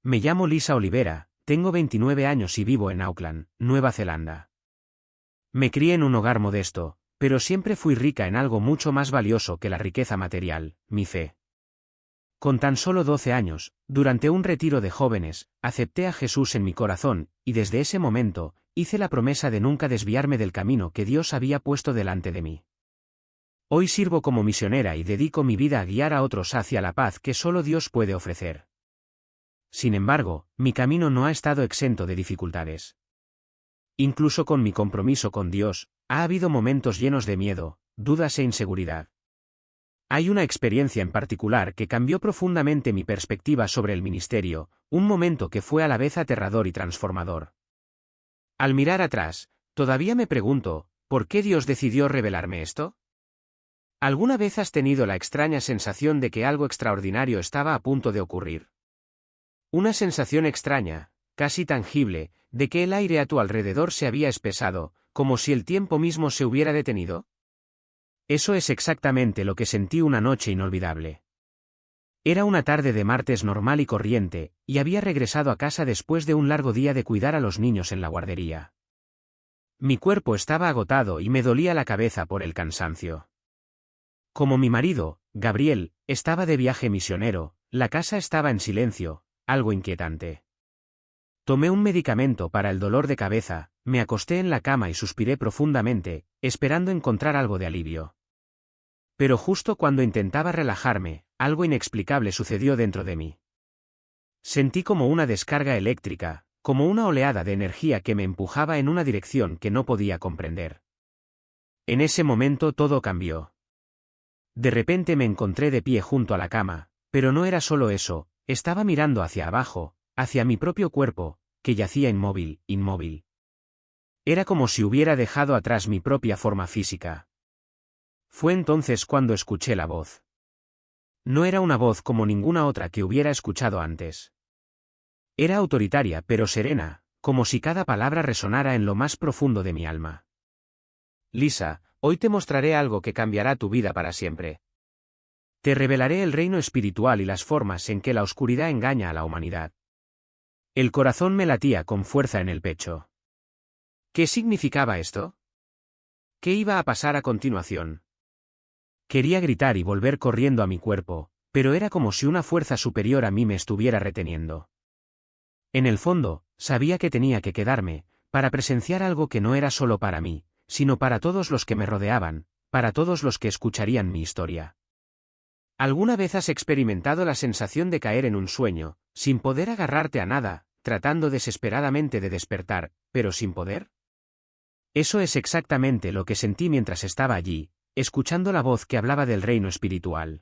Me llamo Lisa Olivera, tengo 29 años y vivo en Auckland, Nueva Zelanda. Me crié en un hogar modesto, pero siempre fui rica en algo mucho más valioso que la riqueza material, mi fe. Con tan solo 12 años, durante un retiro de jóvenes, acepté a Jesús en mi corazón, y desde ese momento, hice la promesa de nunca desviarme del camino que Dios había puesto delante de mí. Hoy sirvo como misionera y dedico mi vida a guiar a otros hacia la paz que solo Dios puede ofrecer. Sin embargo, mi camino no ha estado exento de dificultades. Incluso con mi compromiso con Dios, ha habido momentos llenos de miedo, dudas e inseguridad. Hay una experiencia en particular que cambió profundamente mi perspectiva sobre el ministerio, un momento que fue a la vez aterrador y transformador. Al mirar atrás, todavía me pregunto, ¿por qué Dios decidió revelarme esto? ¿Alguna vez has tenido la extraña sensación de que algo extraordinario estaba a punto de ocurrir? Una sensación extraña, casi tangible, de que el aire a tu alrededor se había espesado, como si el tiempo mismo se hubiera detenido. Eso es exactamente lo que sentí una noche inolvidable. Era una tarde de martes normal y corriente, y había regresado a casa después de un largo día de cuidar a los niños en la guardería. Mi cuerpo estaba agotado y me dolía la cabeza por el cansancio. Como mi marido, Gabriel, estaba de viaje misionero, la casa estaba en silencio, algo inquietante. Tomé un medicamento para el dolor de cabeza, me acosté en la cama y suspiré profundamente, esperando encontrar algo de alivio. Pero justo cuando intentaba relajarme, algo inexplicable sucedió dentro de mí. Sentí como una descarga eléctrica, como una oleada de energía que me empujaba en una dirección que no podía comprender. En ese momento todo cambió. De repente me encontré de pie junto a la cama, pero no era solo eso, estaba mirando hacia abajo, hacia mi propio cuerpo, que yacía inmóvil. Era como si hubiera dejado atrás mi propia forma física. Fue entonces cuando escuché la voz. No era una voz como ninguna otra que hubiera escuchado antes. Era autoritaria pero serena, como si cada palabra resonara en lo más profundo de mi alma. Lisa, hoy te mostraré algo que cambiará tu vida para siempre. Te revelaré el reino espiritual y las formas en que la oscuridad engaña a la humanidad. El corazón me latía con fuerza en el pecho. ¿Qué significaba esto? ¿Qué iba a pasar a continuación? Quería gritar y volver corriendo a mi cuerpo, pero era como si una fuerza superior a mí me estuviera reteniendo. En el fondo, sabía que tenía que quedarme, para presenciar algo que no era solo para mí, sino para todos los que me rodeaban, para todos los que escucharían mi historia. ¿Alguna vez has experimentado la sensación de caer en un sueño, sin poder agarrarte a nada, tratando desesperadamente de despertar, pero sin poder? Eso es exactamente lo que sentí mientras estaba allí, escuchando la voz que hablaba del reino espiritual.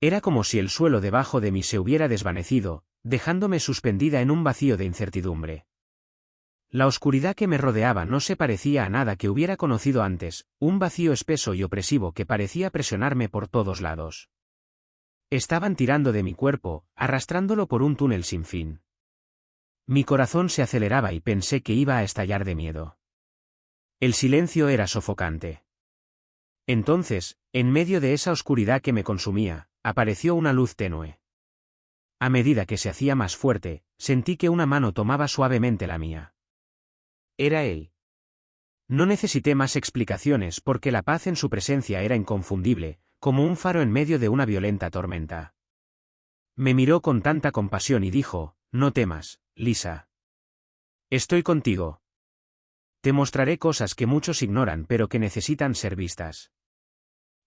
Era como si el suelo debajo de mí se hubiera desvanecido, dejándome suspendida en un vacío de incertidumbre. La oscuridad que me rodeaba no se parecía a nada que hubiera conocido antes, un vacío espeso y opresivo que parecía presionarme por todos lados. Estaban tirando de mi cuerpo, arrastrándolo por un túnel sin fin. Mi corazón se aceleraba y pensé que iba a estallar de miedo. El silencio era sofocante. Entonces, en medio de esa oscuridad que me consumía, apareció una luz tenue. A medida que se hacía más fuerte, sentí que una mano tomaba suavemente la mía. Era él. No necesité más explicaciones porque la paz en su presencia era inconfundible, como un faro en medio de una violenta tormenta. Me miró con tanta compasión y dijo, «No temas, Lisa. Estoy contigo. Te mostraré cosas que muchos ignoran pero que necesitan ser vistas.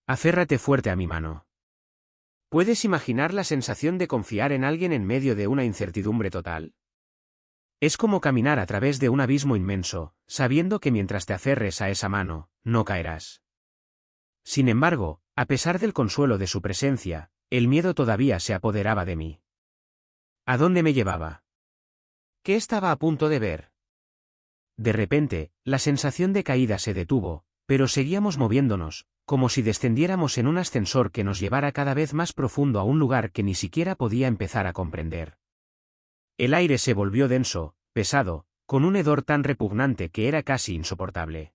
Aférrate fuerte a mi mano». ¿Puedes imaginar la sensación de confiar en alguien en medio de una incertidumbre total? Es como caminar a través de un abismo inmenso, sabiendo que mientras te aferres a esa mano, no caerás. Sin embargo, a pesar del consuelo de su presencia, el miedo todavía se apoderaba de mí. ¿A dónde me llevaba? ¿Qué estaba a punto de ver? De repente, la sensación de caída se detuvo, pero seguíamos moviéndonos, como si descendiéramos en un ascensor que nos llevara cada vez más profundo a un lugar que ni siquiera podía empezar a comprender. El aire se volvió denso, pesado, con un hedor tan repugnante que era casi insoportable.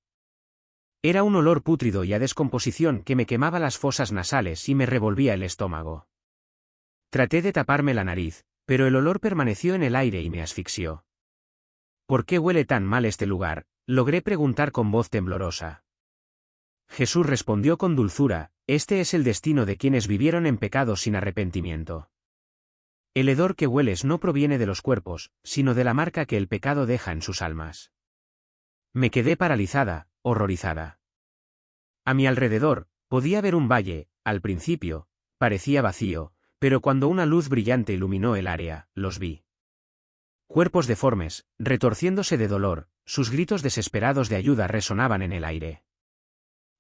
Era un olor pútrido y a descomposición que me quemaba las fosas nasales y me revolvía el estómago. Traté de taparme la nariz, pero el olor permaneció en el aire y me asfixió. ¿Por qué huele tan mal este lugar?, logré preguntar con voz temblorosa. Jesús respondió con dulzura: este es el destino de quienes vivieron en pecado sin arrepentimiento. El hedor que hueles no proviene de los cuerpos, sino de la marca que el pecado deja en sus almas. Me quedé paralizada, horrorizada. A mi alrededor, podía ver un valle. Al principio, parecía vacío, pero cuando una luz brillante iluminó el área, los vi. Cuerpos deformes, retorciéndose de dolor, sus gritos desesperados de ayuda resonaban en el aire.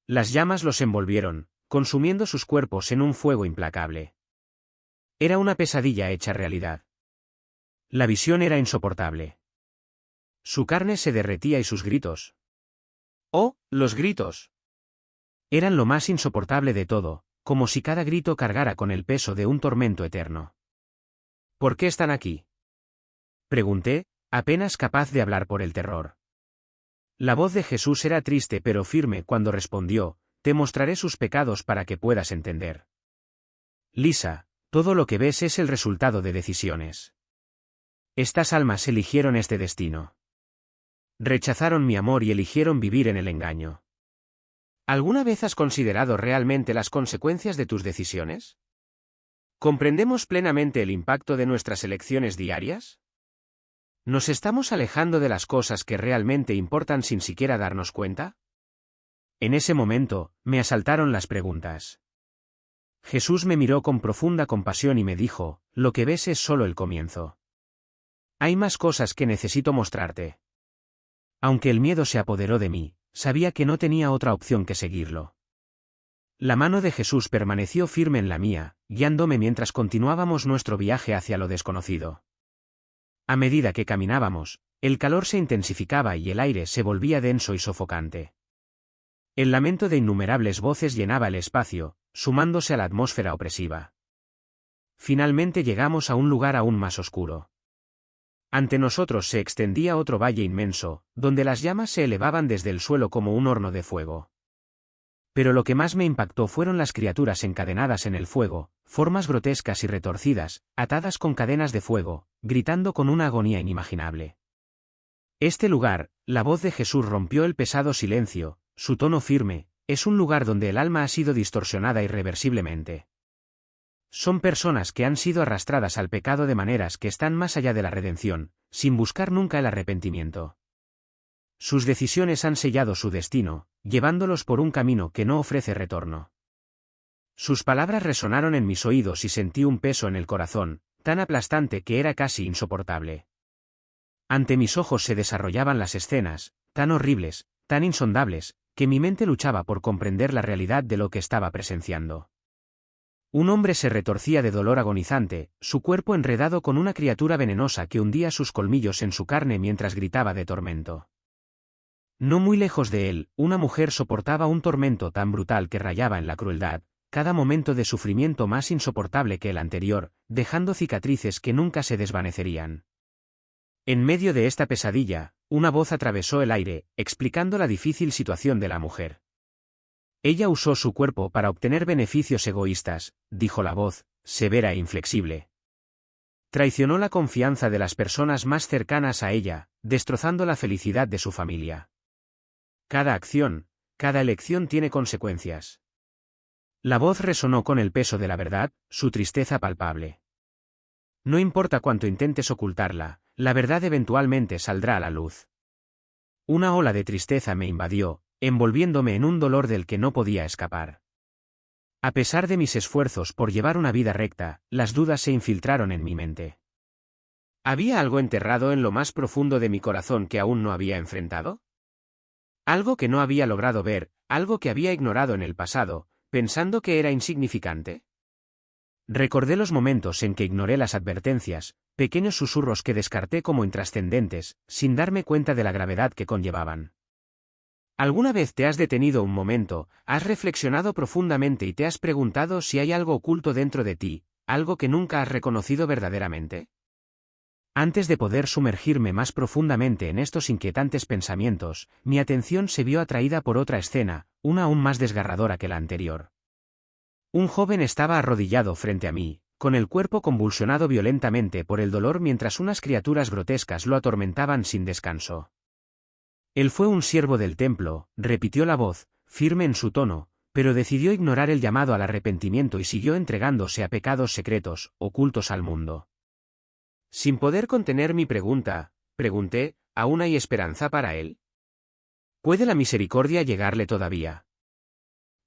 Las llamas los envolvieron, consumiendo sus cuerpos en un fuego implacable. Era una pesadilla hecha realidad. La visión era insoportable. Su carne se derretía y sus gritos. ¡Oh, los gritos! Eran lo más insoportable de todo, como si cada grito cargara con el peso de un tormento eterno. ¿Por qué están aquí?, pregunté, apenas capaz de hablar por el terror. La voz de Jesús era triste pero firme cuando respondió: te mostraré sus pecados para que puedas entender. Lisa, todo lo que ves es el resultado de decisiones. Estas almas eligieron este destino. Rechazaron mi amor y eligieron vivir en el engaño. ¿Alguna vez has considerado realmente las consecuencias de tus decisiones? ¿Comprendemos plenamente el impacto de nuestras elecciones diarias? ¿Nos estamos alejando de las cosas que realmente importan sin siquiera darnos cuenta? En ese momento, me asaltaron las preguntas. Jesús me miró con profunda compasión y me dijo: lo que ves es solo el comienzo. Hay más cosas que necesito mostrarte. Aunque el miedo se apoderó de mí, sabía que no tenía otra opción que seguirlo. La mano de Jesús permaneció firme en la mía, guiándome mientras continuábamos nuestro viaje hacia lo desconocido. A medida que caminábamos, el calor se intensificaba y el aire se volvía denso y sofocante. El lamento de innumerables voces llenaba el espacio, sumándose a la atmósfera opresiva. Finalmente llegamos a un lugar aún más oscuro. Ante nosotros se extendía otro valle inmenso, donde las llamas se elevaban desde el suelo como un horno de fuego. Pero lo que más me impactó fueron las criaturas encadenadas en el fuego, formas grotescas y retorcidas, atadas con cadenas de fuego, gritando con una agonía inimaginable. Este lugar, la voz de Jesús rompió el pesado silencio, su tono firme, es un lugar donde el alma ha sido distorsionada irreversiblemente. Son personas que han sido arrastradas al pecado de maneras que están más allá de la redención, sin buscar nunca el arrepentimiento. Sus decisiones han sellado su destino, llevándolos por un camino que no ofrece retorno. Sus palabras resonaron en mis oídos y sentí un peso en el corazón, tan aplastante que era casi insoportable. Ante mis ojos se desarrollaban las escenas, tan horribles, tan insondables, que mi mente luchaba por comprender la realidad de lo que estaba presenciando. Un hombre se retorcía de dolor agonizante, su cuerpo enredado con una criatura venenosa que hundía sus colmillos en su carne mientras gritaba de tormento. No muy lejos de él, una mujer soportaba un tormento tan brutal que rayaba en la crueldad, cada momento de sufrimiento más insoportable que el anterior, dejando cicatrices que nunca se desvanecerían. En medio de esta pesadilla, una voz atravesó el aire, explicando la difícil situación de la mujer. Ella usó su cuerpo para obtener beneficios egoístas, dijo la voz, severa e inflexible. Traicionó la confianza de las personas más cercanas a ella, destrozando la felicidad de su familia. Cada acción, cada elección tiene consecuencias. La voz resonó con el peso de la verdad, su tristeza palpable. No importa cuánto intentes ocultarla, la verdad eventualmente saldrá a la luz. Una ola de tristeza me invadió, envolviéndome en un dolor del que no podía escapar. A pesar de mis esfuerzos por llevar una vida recta, las dudas se infiltraron en mi mente. ¿Había algo enterrado en lo más profundo de mi corazón que aún no había enfrentado? Algo que no había logrado ver, algo que había ignorado en el pasado, pensando que era insignificante. Recordé los momentos en que ignoré las advertencias, pequeños susurros que descarté como intrascendentes, sin darme cuenta de la gravedad que conllevaban. ¿Alguna vez te has detenido un momento, has reflexionado profundamente y te has preguntado si hay algo oculto dentro de ti, algo que nunca has reconocido verdaderamente? Antes de poder sumergirme más profundamente en estos inquietantes pensamientos, mi atención se vio atraída por otra escena, una aún más desgarradora que la anterior. Un joven estaba arrodillado frente a mí, con el cuerpo convulsionado violentamente por el dolor mientras unas criaturas grotescas lo atormentaban sin descanso. Él fue un siervo del templo, repitió la voz, firme en su tono, pero decidió ignorar el llamado al arrepentimiento y siguió entregándose a pecados secretos, ocultos al mundo. Sin poder contener mi pregunta, pregunté, ¿aún hay esperanza para él? ¿Puede la misericordia llegarle todavía?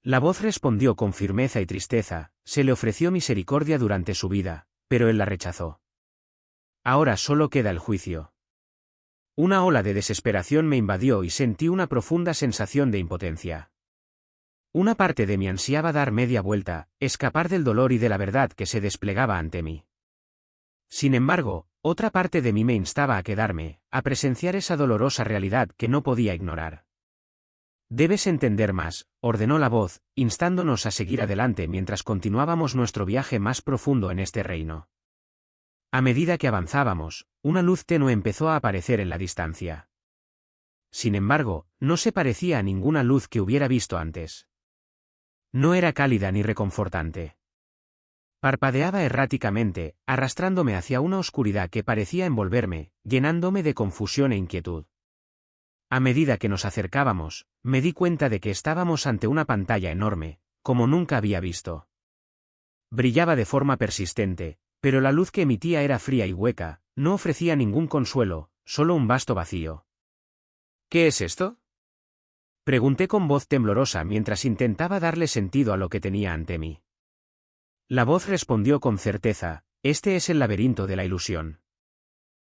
La voz respondió con firmeza y tristeza, se le ofreció misericordia durante su vida, pero él la rechazó. Ahora solo queda el juicio. Una ola de desesperación me invadió y sentí una profunda sensación de impotencia. Una parte de mí ansiaba dar media vuelta, escapar del dolor y de la verdad que se desplegaba ante mí. Sin embargo, otra parte de mí me instaba a quedarme, a presenciar esa dolorosa realidad que no podía ignorar. Debes entender más, ordenó la voz, instándonos a seguir adelante mientras continuábamos nuestro viaje más profundo en este reino. A medida que avanzábamos, una luz tenue empezó a aparecer en la distancia. Sin embargo, no se parecía a ninguna luz que hubiera visto antes. No era cálida ni reconfortante. Parpadeaba erráticamente, arrastrándome hacia una oscuridad que parecía envolverme, llenándome de confusión e inquietud. A medida que nos acercábamos, me di cuenta de que estábamos ante una pantalla enorme, como nunca había visto. Brillaba de forma persistente, pero la luz que emitía era fría y hueca, no ofrecía ningún consuelo, solo un vasto vacío. ¿Qué es esto?, pregunté con voz temblorosa mientras intentaba darle sentido a lo que tenía ante mí. La voz respondió con certeza, este es el laberinto de la ilusión.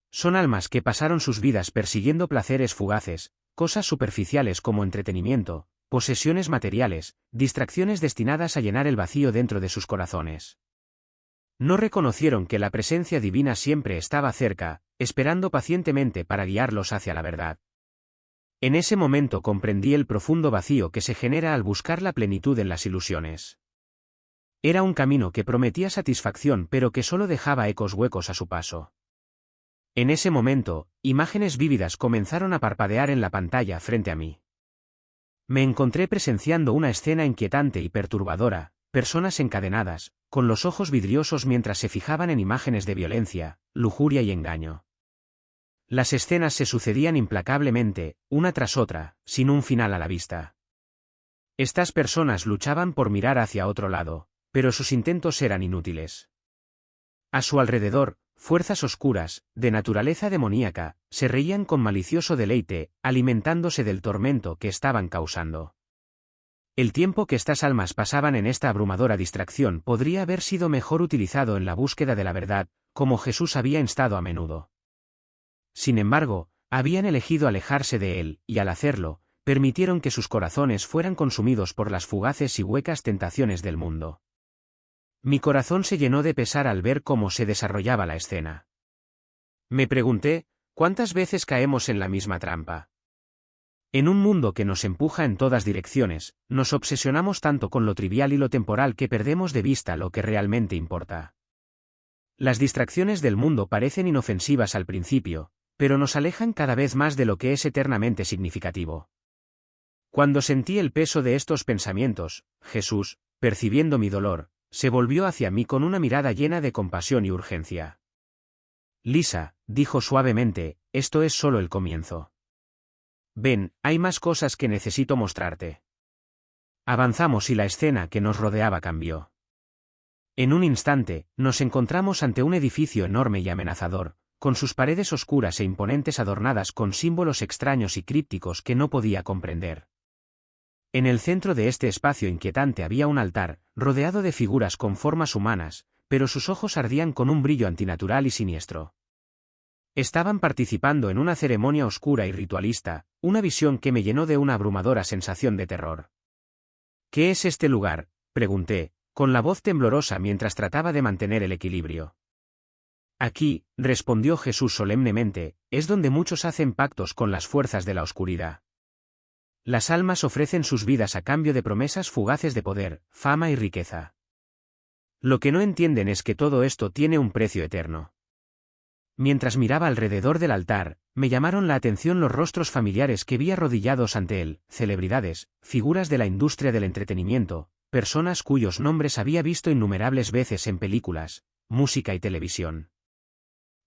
Son almas que pasaron sus vidas persiguiendo placeres fugaces, cosas superficiales como entretenimiento, posesiones materiales, distracciones destinadas a llenar el vacío dentro de sus corazones. No reconocieron que la presencia divina siempre estaba cerca, esperando pacientemente para guiarlos hacia la verdad. En ese momento comprendí el profundo vacío que se genera al buscar la plenitud en las ilusiones. Era un camino que prometía satisfacción pero que solo dejaba ecos huecos a su paso. En ese momento, imágenes vívidas comenzaron a parpadear en la pantalla frente a mí. Me encontré presenciando una escena inquietante y perturbadora, personas encadenadas, con los ojos vidriosos mientras se fijaban en imágenes de violencia, lujuria y engaño. Las escenas se sucedían implacablemente, una tras otra, sin un final a la vista. Estas personas luchaban por mirar hacia otro lado, pero sus intentos eran inútiles. A su alrededor, fuerzas oscuras, de naturaleza demoníaca, se reían con malicioso deleite, alimentándose del tormento que estaban causando. El tiempo que estas almas pasaban en esta abrumadora distracción podría haber sido mejor utilizado en la búsqueda de la verdad, como Jesús había instado a menudo. Sin embargo, habían elegido alejarse de él, y al hacerlo, permitieron que sus corazones fueran consumidos por las fugaces y huecas tentaciones del mundo. Mi corazón se llenó de pesar al ver cómo se desarrollaba la escena. Me pregunté, ¿cuántas veces caemos en la misma trampa? En un mundo que nos empuja en todas direcciones, nos obsesionamos tanto con lo trivial y lo temporal que perdemos de vista lo que realmente importa. Las distracciones del mundo parecen inofensivas al principio, pero nos alejan cada vez más de lo que es eternamente significativo. Cuando sentí el peso de estos pensamientos, Jesús, percibiendo mi dolor, se volvió hacia mí con una mirada llena de compasión y urgencia. Lisa, dijo suavemente, esto es solo el comienzo. Ven, hay más cosas que necesito mostrarte. Avanzamos y la escena que nos rodeaba cambió. En un instante, nos encontramos ante un edificio enorme y amenazador, con sus paredes oscuras e imponentes adornadas con símbolos extraños y crípticos que no podía comprender. En el centro de este espacio inquietante había un altar, rodeado de figuras con formas humanas, pero sus ojos ardían con un brillo antinatural y siniestro. Estaban participando en una ceremonia oscura y ritualista, una visión que me llenó de una abrumadora sensación de terror. ¿Qué es este lugar?, pregunté, con la voz temblorosa mientras trataba de mantener el equilibrio. Aquí, respondió Jesús solemnemente, es donde muchos hacen pactos con las fuerzas de la oscuridad. Las almas ofrecen sus vidas a cambio de promesas fugaces de poder, fama y riqueza. Lo que no entienden es que todo esto tiene un precio eterno. Mientras miraba alrededor del altar, me llamaron la atención los rostros familiares que vi arrodillados ante él, celebridades, figuras de la industria del entretenimiento, personas cuyos nombres había visto innumerables veces en películas, música y televisión.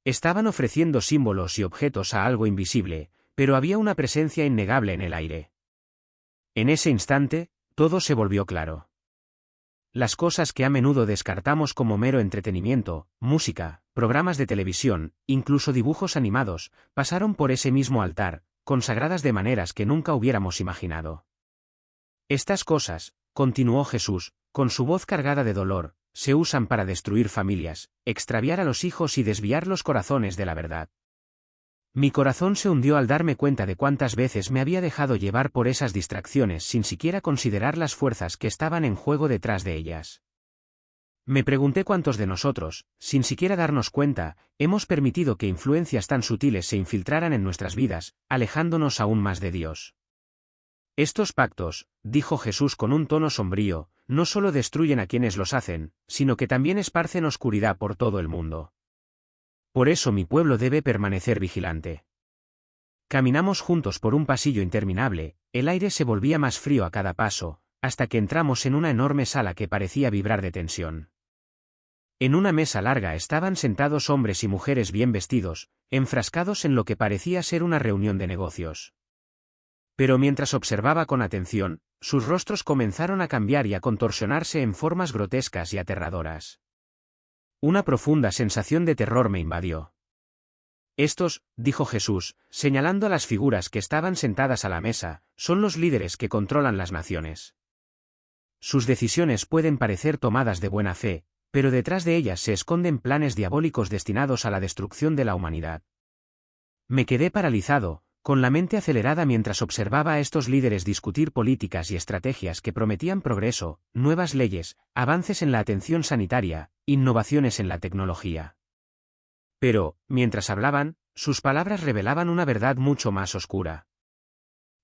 Estaban ofreciendo símbolos y objetos a algo invisible, pero había una presencia innegable en el aire. En ese instante, todo se volvió claro. Las cosas que a menudo descartamos como mero entretenimiento, música, programas de televisión, incluso dibujos animados, pasaron por ese mismo altar, consagradas de maneras que nunca hubiéramos imaginado. Estas cosas, continuó Jesús, con su voz cargada de dolor, se usan para destruir familias, extraviar a los hijos y desviar los corazones de la verdad. Mi corazón se hundió al darme cuenta de cuántas veces me había dejado llevar por esas distracciones sin siquiera considerar las fuerzas que estaban en juego detrás de ellas. Me pregunté cuántos de nosotros, sin siquiera darnos cuenta, hemos permitido que influencias tan sutiles se infiltraran en nuestras vidas, alejándonos aún más de Dios. Estos pactos, dijo Jesús con un tono sombrío, no solo destruyen a quienes los hacen, sino que también esparcen oscuridad por todo el mundo. Por eso mi pueblo debe permanecer vigilante. Caminamos juntos por un pasillo interminable, el aire se volvía más frío a cada paso, hasta que entramos en una enorme sala que parecía vibrar de tensión. En una mesa larga estaban sentados hombres y mujeres bien vestidos, enfrascados en lo que parecía ser una reunión de negocios. Pero mientras observaba con atención, sus rostros comenzaron a cambiar y a contorsionarse en formas grotescas y aterradoras. Una profunda sensación de terror me invadió. Estos, dijo Jesús, señalando a las figuras que estaban sentadas a la mesa, son los líderes que controlan las naciones. Sus decisiones pueden parecer tomadas de buena fe, pero detrás de ellas se esconden planes diabólicos destinados a la destrucción de la humanidad. Me quedé paralizado, con la mente acelerada mientras observaba a estos líderes discutir políticas y estrategias que prometían progreso, nuevas leyes, avances en la atención sanitaria, innovaciones en la tecnología. Pero, mientras hablaban, sus palabras revelaban una verdad mucho más oscura.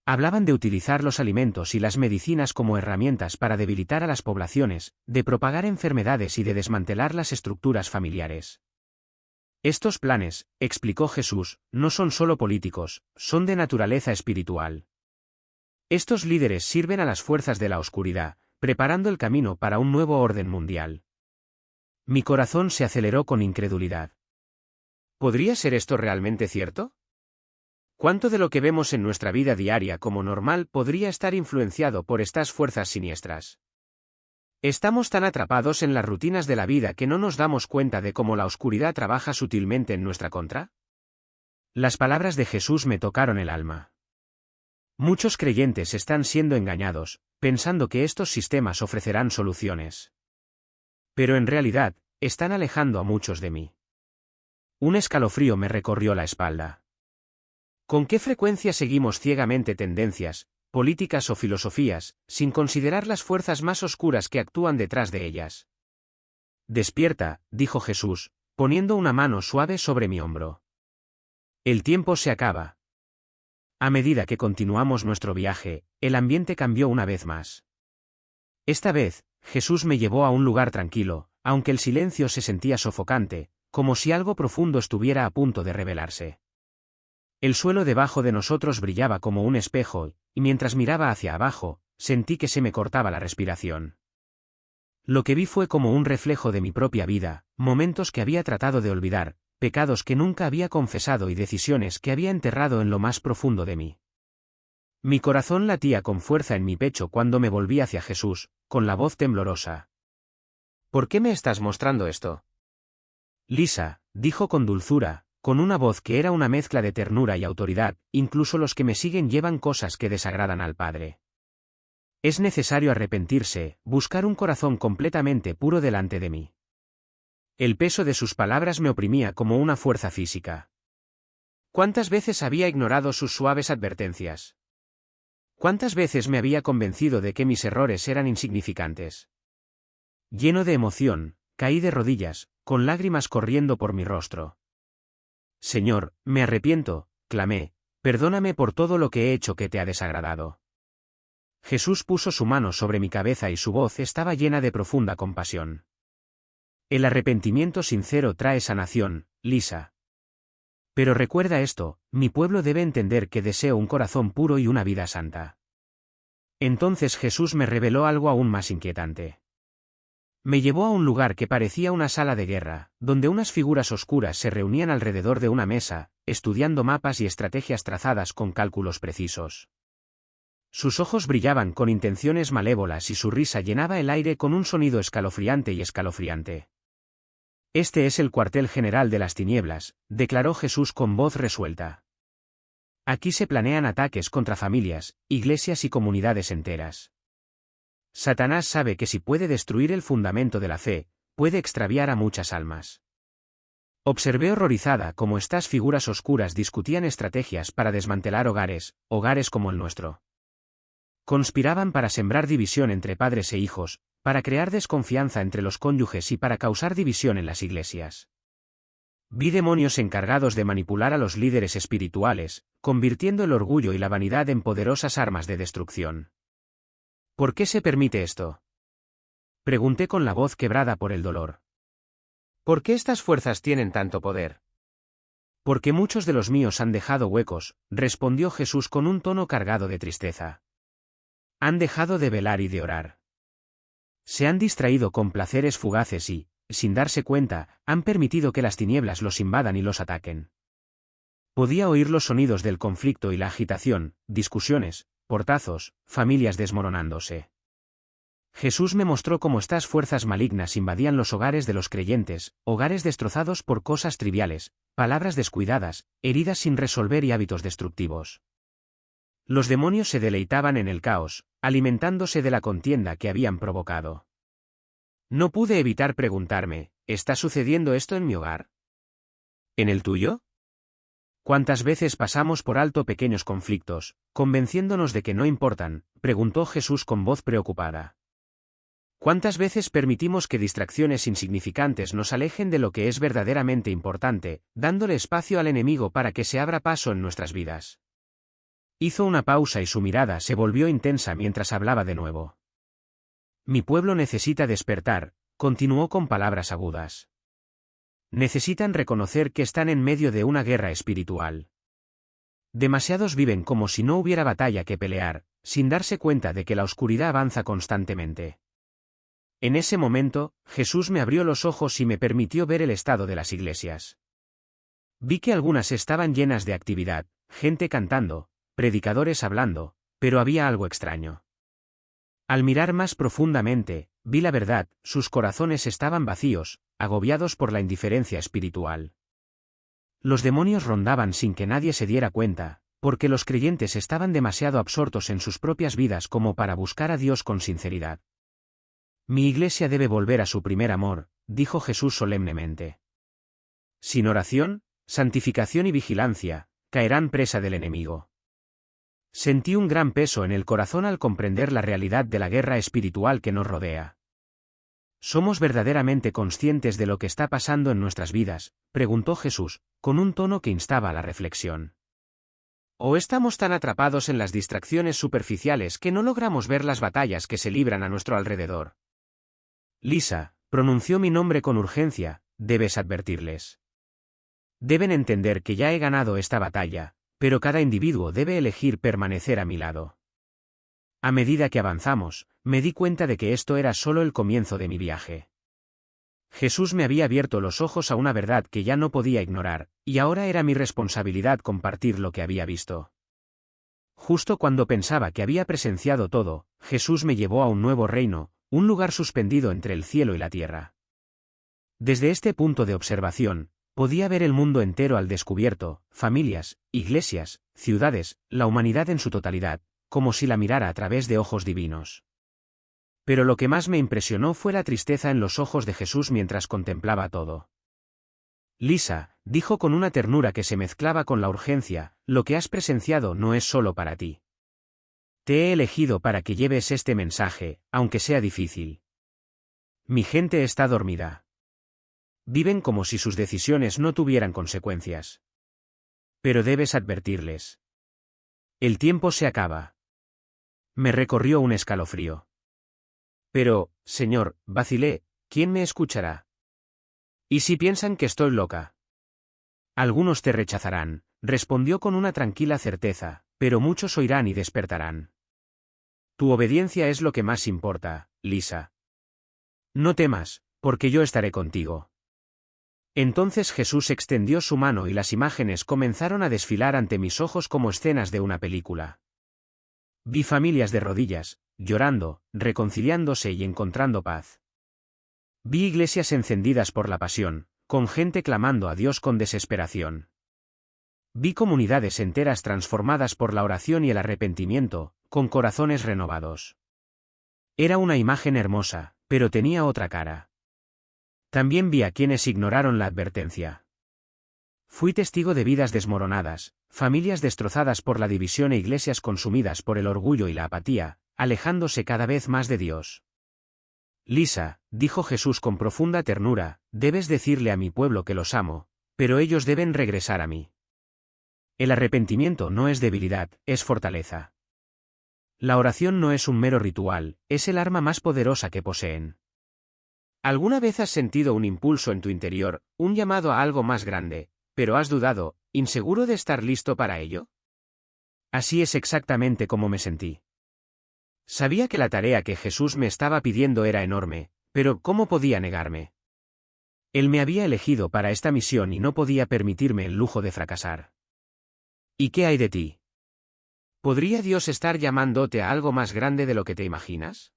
Hablaban de utilizar los alimentos y las medicinas como herramientas para debilitar a las poblaciones, de propagar enfermedades y de desmantelar las estructuras familiares. Estos planes, explicó Jesús, no son solo políticos, son de naturaleza espiritual. Estos líderes sirven a las fuerzas de la oscuridad, preparando el camino para un nuevo orden mundial. Mi corazón se aceleró con incredulidad. ¿Podría ser esto realmente cierto? ¿Cuánto de lo que vemos en nuestra vida diaria como normal podría estar influenciado por estas fuerzas siniestras? Estamos tan atrapados en las rutinas de la vida que no nos damos cuenta de cómo la oscuridad trabaja sutilmente en nuestra contra. Las palabras de Jesús me tocaron el alma. Muchos creyentes están siendo engañados, pensando que estos sistemas ofrecerán soluciones. Pero en realidad, están alejando a muchos de mí. Un escalofrío me recorrió la espalda. ¿Con qué frecuencia seguimos ciegamente tendencias, políticas o filosofías, sin considerar las fuerzas más oscuras que actúan detrás de ellas? Despierta, dijo Jesús, poniendo una mano suave sobre mi hombro. El tiempo se acaba. A medida que continuamos nuestro viaje, el ambiente cambió una vez más. Esta vez, Jesús me llevó a un lugar tranquilo, aunque el silencio se sentía sofocante, como si algo profundo estuviera a punto de revelarse. El suelo debajo de nosotros brillaba como un espejo, y mientras miraba hacia abajo, sentí que se me cortaba la respiración. Lo que vi fue como un reflejo de mi propia vida, momentos que había tratado de olvidar, pecados que nunca había confesado y decisiones que había enterrado en lo más profundo de mí. Mi corazón latía con fuerza en mi pecho cuando me volví hacia Jesús, con la voz temblorosa. ¿Por qué me estás mostrando esto? Lisa, dijo con dulzura, con una voz que era una mezcla de ternura y autoridad, incluso los que me siguen llevan cosas que desagradan al Padre. Es necesario arrepentirse, buscar un corazón completamente puro delante de mí. El peso de sus palabras me oprimía como una fuerza física. ¿Cuántas veces había ignorado sus suaves advertencias? ¿Cuántas veces me había convencido de que mis errores eran insignificantes? Lleno de emoción, caí de rodillas, con lágrimas corriendo por mi rostro. Señor, me arrepiento, clamé, perdóname por todo lo que he hecho que te ha desagradado. Jesús puso su mano sobre mi cabeza y su voz estaba llena de profunda compasión. El arrepentimiento sincero trae sanación, Lisa. Pero recuerda esto, mi pueblo debe entender que deseo un corazón puro y una vida santa. Entonces Jesús me reveló algo aún más inquietante. Me llevó a un lugar que parecía una sala de guerra, donde unas figuras oscuras se reunían alrededor de una mesa, estudiando mapas y estrategias trazadas con cálculos precisos. Sus ojos brillaban con intenciones malévolas y su risa llenaba el aire con un sonido escalofriante y escalofriante. Este es el cuartel general de las tinieblas, declaró Jesús con voz resuelta. Aquí se planean ataques contra familias, iglesias y comunidades enteras. Satanás sabe que si puede destruir el fundamento de la fe, puede extraviar a muchas almas. Observé horrorizada cómo estas figuras oscuras discutían estrategias para desmantelar hogares como el nuestro. Conspiraban para sembrar división entre padres e hijos, para crear desconfianza entre los cónyuges y para causar división en las iglesias. Vi demonios encargados de manipular a los líderes espirituales, convirtiendo el orgullo y la vanidad en poderosas armas de destrucción. ¿Por qué se permite esto? Pregunté con la voz quebrada por el dolor. ¿Por qué estas fuerzas tienen tanto poder? Porque muchos de los míos han dejado huecos, respondió Jesús con un tono cargado de tristeza. Han dejado de velar y de orar. Se han distraído con placeres fugaces y, sin darse cuenta, han permitido que las tinieblas los invadan y los ataquen. Podía oír los sonidos del conflicto y la agitación, discusiones, portazos, familias desmoronándose. Jesús me mostró cómo estas fuerzas malignas invadían los hogares de los creyentes, hogares destrozados por cosas triviales, palabras descuidadas, heridas sin resolver y hábitos destructivos. Los demonios se deleitaban en el caos, alimentándose de la contienda que habían provocado. No pude evitar preguntarme, ¿está sucediendo esto en mi hogar? ¿En el tuyo? ¿Cuántas veces pasamos por alto pequeños conflictos, convenciéndonos de que no importan?, preguntó Jesús con voz preocupada. ¿Cuántas veces permitimos que distracciones insignificantes nos alejen de lo que es verdaderamente importante, dándole espacio al enemigo para que se abra paso en nuestras vidas? Hizo una pausa y su mirada se volvió intensa mientras hablaba de nuevo. Mi pueblo necesita despertar, continuó con palabras agudas. Necesitan reconocer que están en medio de una guerra espiritual. Demasiados viven como si no hubiera batalla que pelear, sin darse cuenta de que la oscuridad avanza constantemente. En ese momento, Jesús me abrió los ojos y me permitió ver el estado de las iglesias. Vi que algunas estaban llenas de actividad, gente cantando, predicadores hablando, pero había algo extraño. Al mirar más profundamente, vi la verdad, sus corazones estaban vacíos, agobiados por la indiferencia espiritual. Los demonios rondaban sin que nadie se diera cuenta, porque los creyentes estaban demasiado absortos en sus propias vidas como para buscar a Dios con sinceridad. Mi iglesia debe volver a su primer amor, dijo Jesús solemnemente. Sin oración, santificación y vigilancia, caerán presa del enemigo. Sentí un gran peso en el corazón al comprender la realidad de la guerra espiritual que nos rodea. ¿Somos verdaderamente conscientes de lo que está pasando en nuestras vidas?, preguntó Jesús, con un tono que instaba a la reflexión. ¿O estamos tan atrapados en las distracciones superficiales que no logramos ver las batallas que se libran a nuestro alrededor? Lisa, pronunció mi nombre con urgencia, debes advertirles. Deben entender que ya he ganado esta batalla, pero cada individuo debe elegir permanecer a mi lado. A medida que avanzamos, me di cuenta de que esto era solo el comienzo de mi viaje. Jesús me había abierto los ojos a una verdad que ya no podía ignorar, y ahora era mi responsabilidad compartir lo que había visto. Justo cuando pensaba que había presenciado todo, Jesús me llevó a un nuevo reino, un lugar suspendido entre el cielo y la tierra. Desde este punto de observación, podía ver el mundo entero al descubierto, familias, iglesias, ciudades, la humanidad en su totalidad, como si la mirara a través de ojos divinos. Pero lo que más me impresionó fue la tristeza en los ojos de Jesús mientras contemplaba todo. Lisa, dijo con una ternura que se mezclaba con la urgencia, lo que has presenciado no es solo para ti. Te he elegido para que lleves este mensaje, aunque sea difícil. Mi gente está dormida. Viven como si sus decisiones no tuvieran consecuencias. Pero debes advertirles. El tiempo se acaba. Me recorrió un escalofrío. Pero, Señor, vacilé, ¿quién me escuchará? ¿Y si piensan que estoy loca? Algunos te rechazarán, respondió con una tranquila certeza, pero muchos oirán y despertarán. Tu obediencia es lo que más importa, Lisa. No temas, porque yo estaré contigo. Entonces Jesús extendió su mano y las imágenes comenzaron a desfilar ante mis ojos como escenas de una película. Vi familias de rodillas, llorando, reconciliándose y encontrando paz. Vi iglesias encendidas por la pasión, con gente clamando a Dios con desesperación. Vi comunidades enteras transformadas por la oración y el arrepentimiento, con corazones renovados. Era una imagen hermosa, pero tenía otra cara. También vi a quienes ignoraron la advertencia. Fui testigo de vidas desmoronadas, familias destrozadas por la división e iglesias consumidas por el orgullo y la apatía, alejándose cada vez más de Dios. Lisa, dijo Jesús con profunda ternura, debes decirle a mi pueblo que los amo, pero ellos deben regresar a mí. El arrepentimiento no es debilidad, es fortaleza. La oración no es un mero ritual, es el arma más poderosa que poseen. ¿Alguna vez has sentido un impulso en tu interior, un llamado a algo más grande, pero has dudado, inseguro de estar listo para ello? Así es exactamente como me sentí. Sabía que la tarea que Jesús me estaba pidiendo era enorme, pero ¿cómo podía negarme? Él me había elegido para esta misión y no podía permitirme el lujo de fracasar. ¿Y qué hay de ti? ¿Podría Dios estar llamándote a algo más grande de lo que te imaginas?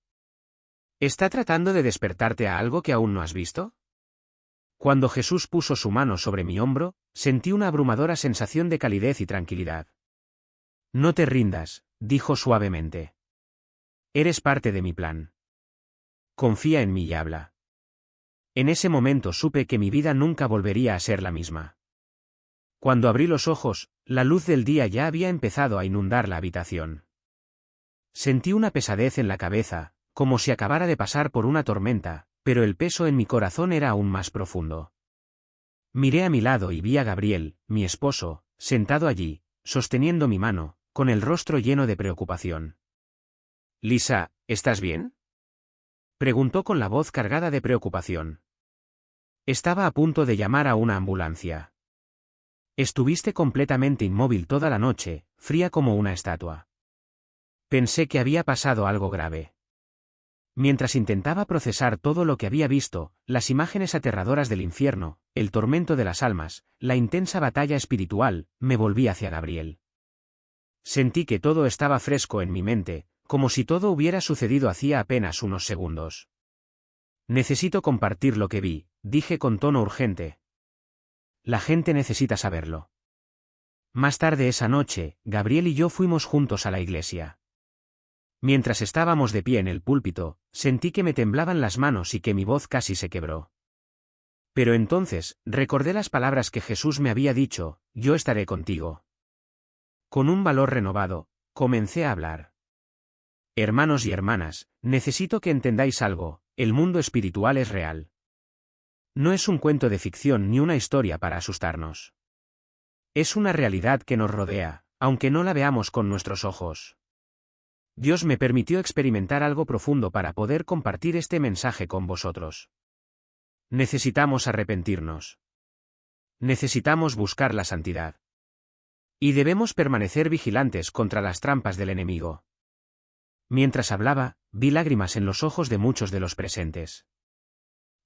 ¿Está tratando de despertarte a algo que aún no has visto? Cuando Jesús puso su mano sobre mi hombro, sentí una abrumadora sensación de calidez y tranquilidad. No te rindas, dijo suavemente. Eres parte de mi plan. Confía en mí y habla. En ese momento supe que mi vida nunca volvería a ser la misma. Cuando abrí los ojos, la luz del día ya había empezado a inundar la habitación. Sentí una pesadez en la cabeza, como si acabara de pasar por una tormenta, pero el peso en mi corazón era aún más profundo. Miré a mi lado y vi a Gabriel, mi esposo, sentado allí, sosteniendo mi mano, con el rostro lleno de preocupación. Lisa, ¿estás bien? Preguntó con la voz cargada de preocupación. Estaba a punto de llamar a una ambulancia. Estuviste completamente inmóvil toda la noche, fría como una estatua. Pensé que había pasado algo grave. Mientras intentaba procesar todo lo que había visto, las imágenes aterradoras del infierno, el tormento de las almas, la intensa batalla espiritual, me volví hacia Gabriel. Sentí que todo estaba fresco en mi mente, como si todo hubiera sucedido hacía apenas unos segundos. Necesito compartir lo que vi, dije con tono urgente. La gente necesita saberlo. Más tarde esa noche, Gabriel y yo fuimos juntos a la iglesia. Mientras estábamos de pie en el púlpito, sentí que me temblaban las manos y que mi voz casi se quebró. Pero entonces, recordé las palabras que Jesús me había dicho, yo estaré contigo. Con un valor renovado, comencé a hablar. Hermanos y hermanas, necesito que entendáis algo, el mundo espiritual es real. No es un cuento de ficción ni una historia para asustarnos. Es una realidad que nos rodea, aunque no la veamos con nuestros ojos. Dios me permitió experimentar algo profundo para poder compartir este mensaje con vosotros. Necesitamos arrepentirnos. Necesitamos buscar la santidad. Y debemos permanecer vigilantes contra las trampas del enemigo. Mientras hablaba, vi lágrimas en los ojos de muchos de los presentes.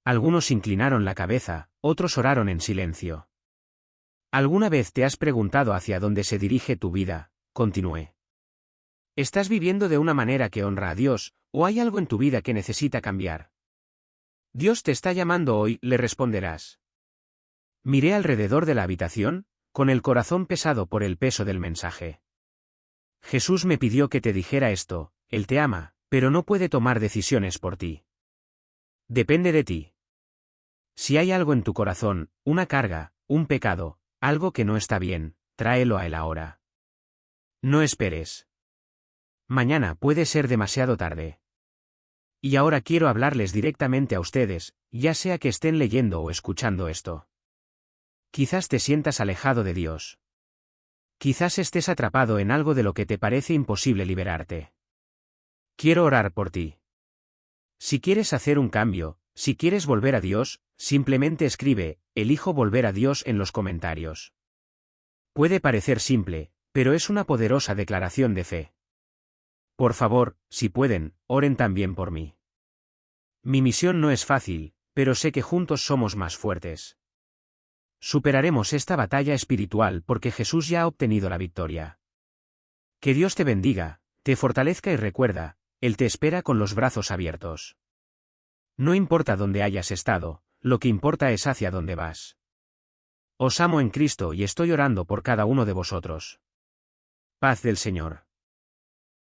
Algunos inclinaron la cabeza, otros oraron en silencio. ¿Alguna vez te has preguntado hacia dónde se dirige tu vida? Continué. ¿Estás viviendo de una manera que honra a Dios, o hay algo en tu vida que necesita cambiar? Dios te está llamando hoy, le responderás. Miré alrededor de la habitación, con el corazón pesado por el peso del mensaje. Jesús me pidió que te dijera esto, Él te ama, pero no puede tomar decisiones por ti. Depende de ti. Si hay algo en tu corazón, una carga, un pecado, algo que no está bien, tráelo a Él ahora. No esperes. Mañana puede ser demasiado tarde. Y ahora quiero hablarles directamente a ustedes, ya sea que estén leyendo o escuchando esto. Quizás te sientas alejado de Dios. Quizás estés atrapado en algo de lo que te parece imposible liberarte. Quiero orar por ti. Si quieres hacer un cambio, si quieres volver a Dios, simplemente escribe, elijo volver a Dios en los comentarios. Puede parecer simple, pero es una poderosa declaración de fe. Por favor, si pueden, oren también por mí. Mi misión no es fácil, pero sé que juntos somos más fuertes. Superaremos esta batalla espiritual porque Jesús ya ha obtenido la victoria. Que Dios te bendiga, te fortalezca y recuerda, Él te espera con los brazos abiertos. No importa dónde hayas estado, lo que importa es hacia dónde vas. Os amo en Cristo y estoy orando por cada uno de vosotros. Paz del Señor.